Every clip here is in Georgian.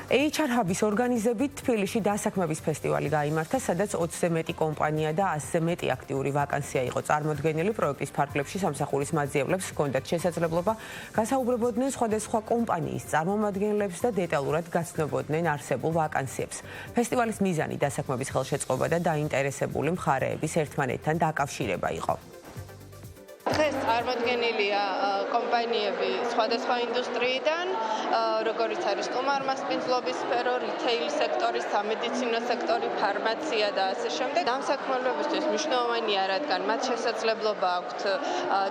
HR Hub-ის ორგანიზებით თბილისში დასაქმების ფესტივალი გაიმართა, სადაც 20-ზე მეტი კომპანია და 100-ზე მეტი აქტიური ვაკანსია იყო წარმოდგენილი. პროექტის ფარგლებში სამსახურის მაძიებლებს ჰქონდათ შესაძლებლობა გასაუბრებოდნენ სხვადასხვა კომპანიის წარმომადგენლებს და დეტალურად გაცნობოდნენ არსებულ ვაკანსიებს. ფესტივალის მიზანი დასაქმების ხელშეწყობა და დაინტერესებული მხარეების ერთმანეთთან დაკავშირება იყო. დღეს წარმოდგენილია კომპანიები სხვადასხვა ინდუსტრიიდან, როგორიც არის სტუმარ-მასპინძლობის სფერო, რითეილ სექტორი, სამედიცინო სექტორი, ფარმაცია და ასე შემდეგ. დამსაქმებლებისთვის მნიშვნელოვანია, რადგან მათ შესაძლებლობა აქვთ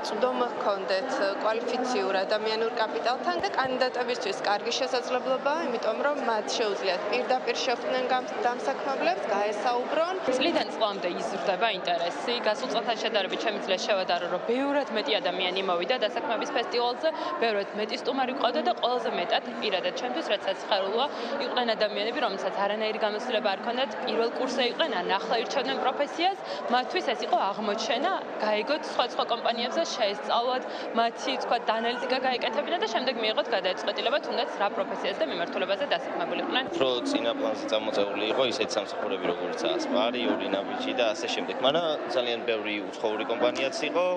წვდომა ჰქონდეთ კვალიფიციურ ადამიანურ კაპიტალთან და კანდიდატებისთვის კარგი შესაძლებლობაა, იმიტომ რომ მათ შეუძლიათ პირდაპირ შეხვდნენ დამსაქმებლებს, გაესაუბრონ. წლიდან წლამდე იზრდება ინტერესი. გასულ წელთან შედარებით შემიძლია შევადარო, რომ ბევრად მეტი ადამიანი მოვიდა დასაქმების ფესტივალზე, ბევრად მეტი სტუმარი ყავდა და ყველაზე მეტად პირადად ჩემთვის რაც საცხარულოა, იყვნენ ადამიანები, რომელსაც არანაირი გამოცდილება არ ჰქონდათ, პირველ კურსზე იყვნენ, ან ახლა ირჩევდნენ პროფესიას, მათთვის ეს იყო აღმოჩენა, გაიგოთ სხვა კომპანიებზე, შეესწავლოთ, მათი თქვა ანალიტიკა გაეკეთებინა და შემდეგ მიიღოთ გადაწყვეტილება, თუნდაც რა პროფესიაზე და მიმართულებაზე დასაქმებულიყვნენ. Რო წინა პლანზე წამოწეული იყო ისეთი სამსახურები, როგორიცაა სპარი, ურინაბიჯი და ასე შემდეგ. მაგრამ ძალიან ბევრი უცხოური კომპანიაც იყო.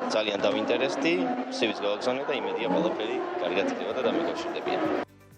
ძალიან დავინტერესდი, CV-ს გავაგზავნე და იმედია ყველაფერი კარგად იქნება და დამიკავშირდებიან.